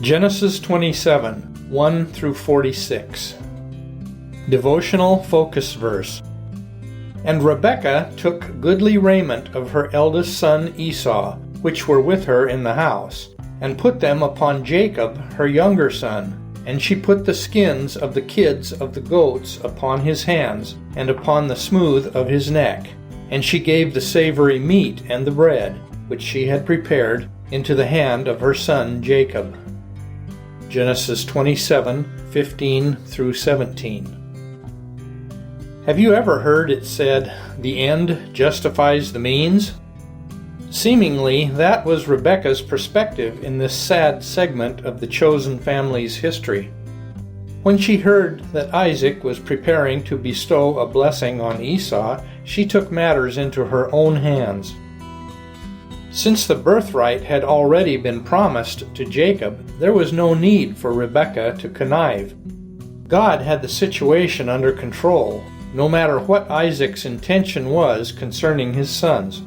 Genesis 27, 1 through 46. Devotional focus verse. And Rebekah took goodly raiment of her eldest son Esau, which were with her in the house, and put them upon Jacob her younger son. And she put the skins of the kids of the goats upon his hands, and upon the smooth of his neck. And she gave the savoury meat and the bread, which she had prepared, into the hand of her son Jacob. Genesis 27:15 through 17. Have you ever heard it said, "The end justifies the means"? Seemingly, that was Rebekah's perspective in this sad segment of the chosen family's history. When she heard that Isaac was preparing to bestow a blessing on Esau, she took matters into her own hands. Since the birthright had already been promised to Jacob, there was no need for Rebekah to connive. God had the situation under control, no matter what Isaac's intention was concerning his sons.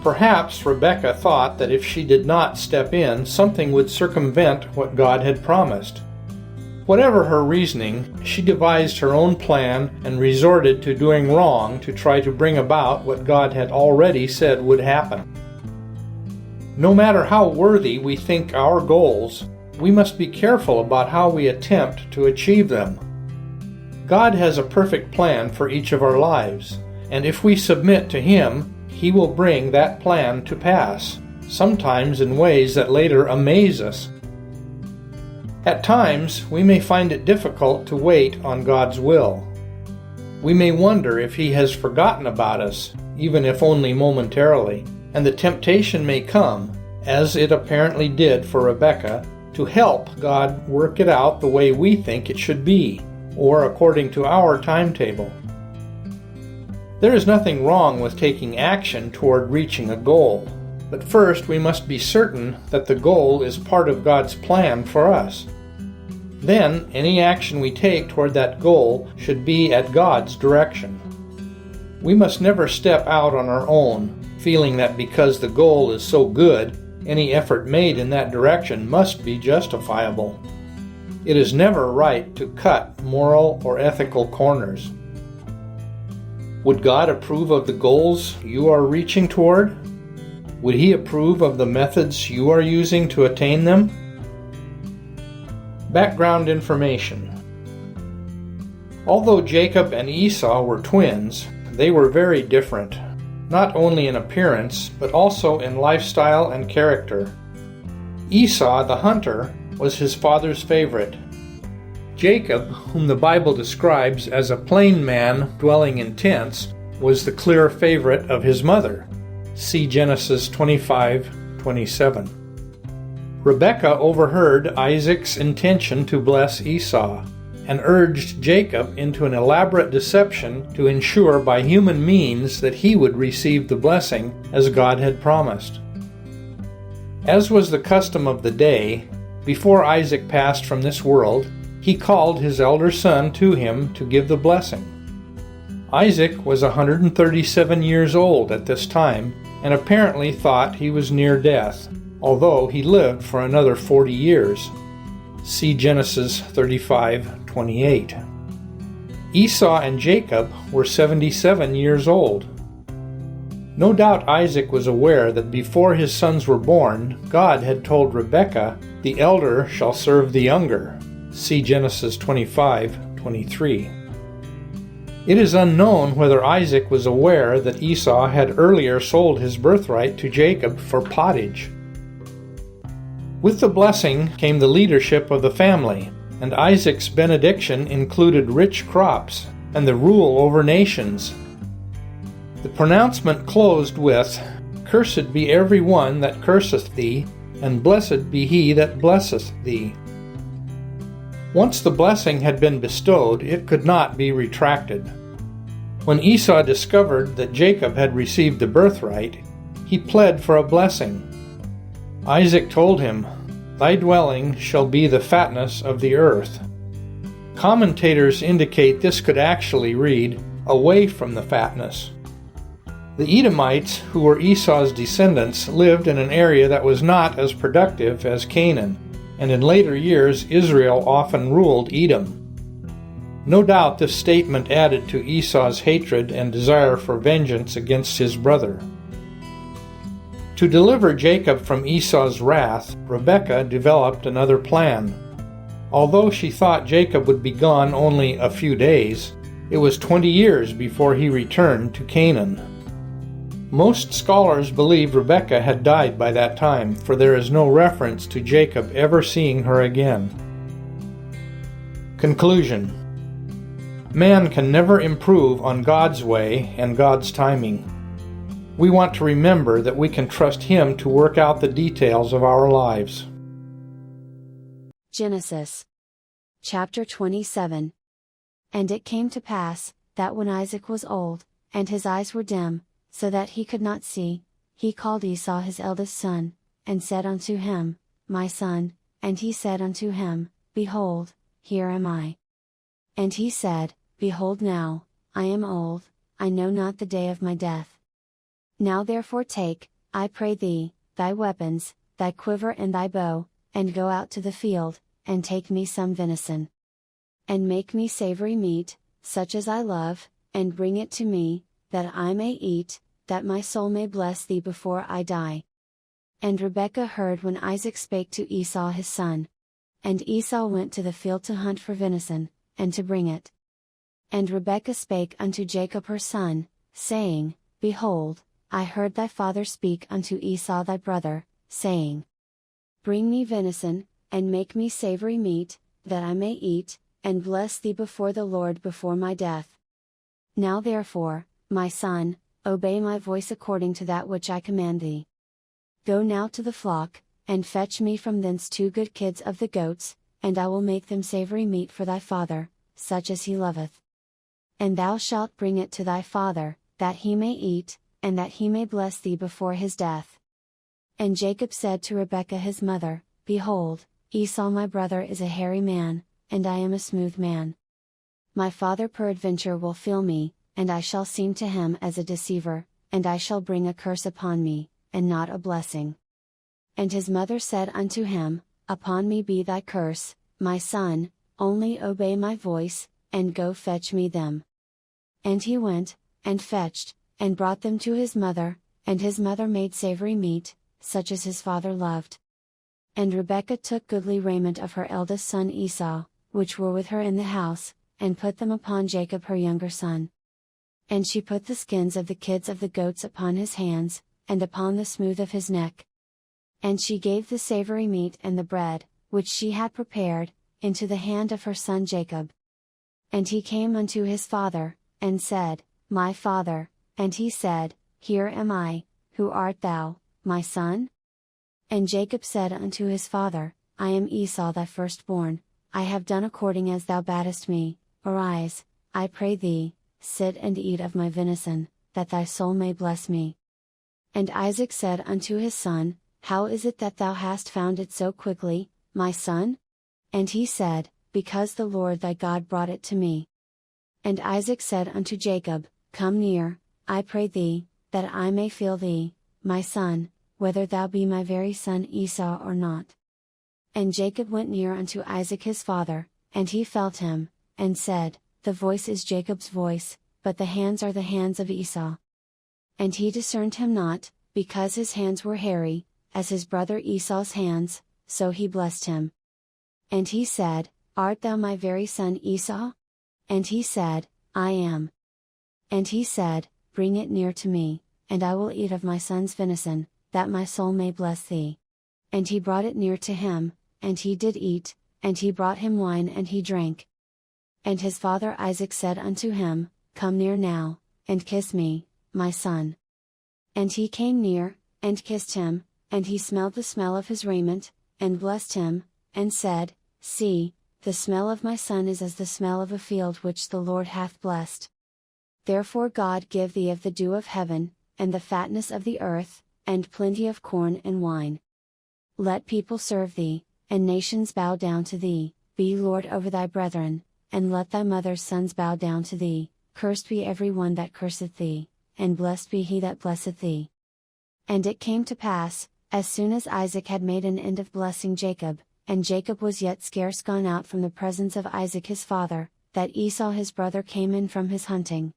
Perhaps Rebekah thought that if she did not step in, something would circumvent what God had promised. Whatever her reasoning, she devised her own plan and resorted to doing wrong to try to bring about what God had already said would happen. No matter how worthy we think our goals, we must be careful about how we attempt to achieve them. God has a perfect plan for each of our lives, and if we submit to Him, He will bring that plan to pass, sometimes in ways that later amaze us. At times, we may find it difficult to wait on God's will. We may wonder if He has forgotten about us, even if only momentarily, and the temptation may come, as it apparently did for Rebekah, to help God work it out the way we think it should be, or according to our timetable. There is nothing wrong with taking action toward reaching a goal, but first we must be certain that the goal is part of God's plan for us. Then, any action we take toward that goal should be at God's direction. We must never step out on our own, feeling that because the goal is so good, any effort made in that direction must be justifiable. It is never right to cut moral or ethical corners. Would God approve of the goals you are reaching toward? Would He approve of the methods you are using to attain them? Background information. Although Jacob and Esau were twins, they were very different, not only in appearance, but also in lifestyle and character. Esau, the hunter, was his father's favorite. Jacob, whom the Bible describes as a plain man dwelling in tents, was the clear favorite of his mother. See Genesis 25:27. Rebekah overheard Isaac's intention to bless Esau, and urged Jacob into an elaborate deception to ensure by human means that he would receive the blessing as God had promised. As was the custom of the day, before Isaac passed from this world, he called his elder son to him to give the blessing. Isaac was 137 years old at this time, and apparently thought he was near death, although he lived for another 40 years. See Genesis 35:28. Esau and Jacob were 77 years old. No doubt Isaac was aware that before his sons were born, God had told Rebekah, "The elder shall serve the younger." See Genesis 25:23. It is unknown whether Isaac was aware that Esau had earlier sold his birthright to Jacob for pottage. With the blessing came the leadership of the family, and Isaac's benediction included rich crops and the rule over nations. The pronouncement closed with, "Cursed be every one that curseth thee, and blessed be he that blesseth thee." Once the blessing had been bestowed, it could not be retracted. When Esau discovered that Jacob had received the birthright, he pled for a blessing. Isaac told him, "Thy dwelling shall be the fatness of the earth." Commentators indicate this could actually read, "away from the fatness." The Edomites, who were Esau's descendants, lived in an area that was not as productive as Canaan, and in later years Israel often ruled Edom. No doubt this statement added to Esau's hatred and desire for vengeance against his brother. To deliver Jacob from Esau's wrath, Rebekah developed another plan. Although she thought Jacob would be gone only a few days, it was 20 years before he returned to Canaan. Most scholars believe Rebekah had died by that time, for there is no reference to Jacob ever seeing her again. Conclusion: man can never improve on God's way and God's timing. We want to remember that we can trust Him to work out the details of our lives. Genesis chapter 27. And it came to pass, that when Isaac was old, and his eyes were dim, so that he could not see, he called Esau his eldest son, and said unto him, My son. And he said unto him, Behold, here am I. And he said, Behold now, I am old, I know not the day of my death. Now therefore take, I pray thee, thy weapons, thy quiver and thy bow, and go out to the field, and take me some venison. And make me savoury meat, such as I love, and bring it to me, that I may eat, that my soul may bless thee before I die. And Rebekah heard when Isaac spake to Esau his son. And Esau went to the field to hunt for venison, and to bring it. And Rebekah spake unto Jacob her son, saying, Behold, I heard thy father speak unto Esau thy brother, saying, Bring me venison, and make me savoury meat, that I may eat, and bless thee before the Lord before my death. Now therefore, my son, obey my voice according to that which I command thee. Go now to the flock, and fetch me from thence 2 good kids of the goats, and I will make them savoury meat for thy father, such as he loveth. And thou shalt bring it to thy father, that he may eat, and that he may bless thee before his death. And Jacob said to Rebekah his mother, Behold, Esau my brother is a hairy man, and I am a smooth man. My father peradventure will feel me, and I shall seem to him as a deceiver, and I shall bring a curse upon me, and not a blessing. And his mother said unto him, Upon me be thy curse, my son, only obey my voice, and go fetch me them. And he went, and fetched, and brought them to his mother, and his mother made savoury meat, such as his father loved. And Rebekah took goodly raiment of her eldest son Esau, which were with her in the house, and put them upon Jacob her younger son. And she put the skins of the kids of the goats upon his hands, and upon the smooth of his neck. And she gave the savoury meat and the bread, which she had prepared, into the hand of her son Jacob. And he came unto his father, and said, My father. And he said, Here am I, who art thou, my son? And Jacob said unto his father, I am Esau thy firstborn, I have done according as thou badest me. Arise, I pray thee, sit and eat of my venison, that thy soul may bless me. And Isaac said unto his son, How is it that thou hast found it so quickly, my son? And he said, Because the Lord thy God brought it to me. And Isaac said unto Jacob, Come near, I pray thee, that I may feel thee, my son, whether thou be my very son Esau or not. And Jacob went near unto Isaac his father, and he felt him, and said, The voice is Jacob's voice, but the hands are the hands of Esau. And he discerned him not, because his hands were hairy, as his brother Esau's hands, so he blessed him. And he said, Art thou my very son Esau? And he said, I am. And he said, Bring it near to me, and I will eat of my son's venison, that my soul may bless thee. And he brought it near to him, and he did eat, and he brought him wine and he drank. And his father Isaac said unto him, Come near now, and kiss me, my son. And he came near, and kissed him, and he smelled the smell of his raiment, and blessed him, and said, See, the smell of my son is as the smell of a field which the Lord hath blessed. Therefore God give thee of the dew of heaven, and the fatness of the earth, and plenty of corn and wine. Let people serve thee, and nations bow down to thee, be Lord over thy brethren, and let thy mother's sons bow down to thee. Cursed be every one that curseth thee, and blessed be he that blesseth thee. And it came to pass, as soon as Isaac had made an end of blessing Jacob, and Jacob was yet scarce gone out from the presence of Isaac his father, that Esau his brother came in from his hunting.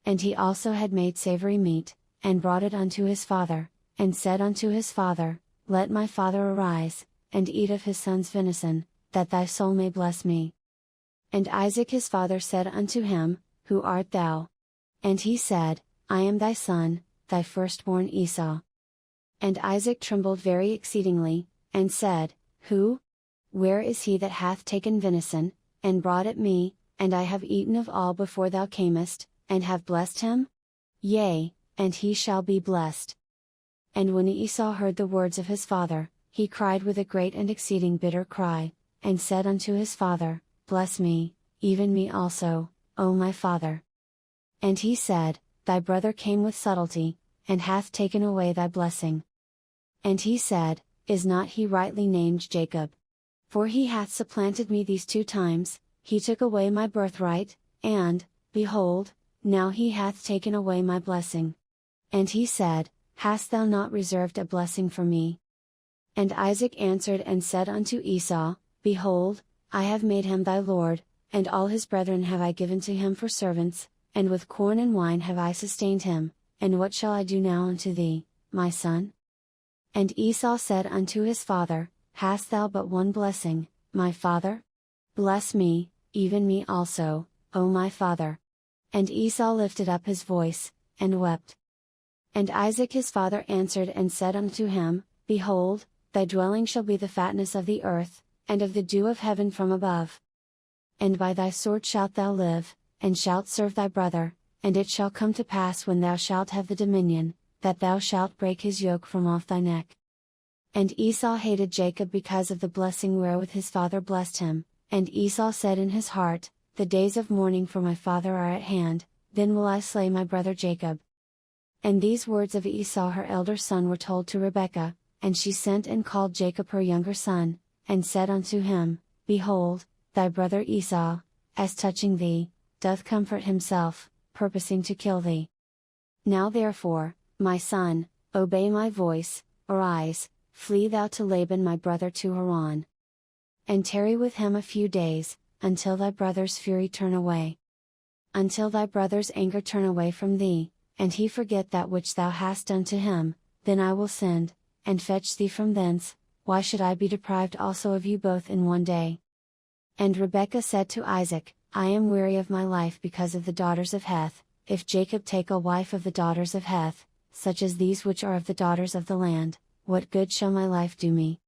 And he also had made savoury meat, and brought it unto his father, and said unto his father, Let my father arise, and eat of his son's venison, that thy soul may bless me. And Isaac his father said unto him, Who art thou? And he said, I am thy son, thy firstborn Esau. And Isaac trembled very exceedingly, and said, Who? Where is he that hath taken venison, and brought it me, and I have eaten of all before thou camest, and have blessed him? Yea, and he shall be blessed. And when Esau heard the words of his father, he cried with a great and exceeding bitter cry, and said unto his father, Bless me, even me also, O my father. And he said, Thy brother came with subtlety, and hath taken away thy blessing. And he said, Is not he rightly named Jacob? For he hath supplanted me these 2 times, he took away my birthright, and, behold, now he hath taken away my blessing. And he said, Hast thou not reserved a blessing for me? And Isaac answered and said unto Esau, Behold, I have made him thy lord, and all his brethren have I given to him for servants, and with corn and wine have I sustained him, and what shall I do now unto thee, my son? And Esau said unto his father, Hast thou but one blessing, my father? Bless me, even me also, O my father. And Esau lifted up his voice, and wept. And Isaac his father answered and said unto him, Behold, thy dwelling shall be the fatness of the earth, and of the dew of heaven from above. And by thy sword shalt thou live, and shalt serve thy brother, and it shall come to pass when thou shalt have the dominion, that thou shalt break his yoke from off thy neck. And Esau hated Jacob because of the blessing wherewith his father blessed him, and Esau said in his heart, The days of mourning for my father are at hand, then will I slay my brother Jacob. And these words of Esau her elder son were told to Rebekah, and she sent and called Jacob her younger son, and said unto him, Behold, thy brother Esau, as touching thee, doth comfort himself, purposing to kill thee. Now therefore, my son, obey my voice, arise, flee thou to Laban my brother to Haran. And tarry with him a few days, until thy brother's fury turn away. Until thy brother's anger turn away from thee, and he forget that which thou hast done to him, then I will send, and fetch thee from thence. Why should I be deprived also of you both in one day? And Rebekah said to Isaac, I am weary of my life because of the daughters of Heth. If Jacob take a wife of the daughters of Heth, such as these which are of the daughters of the land, what good shall my life do me?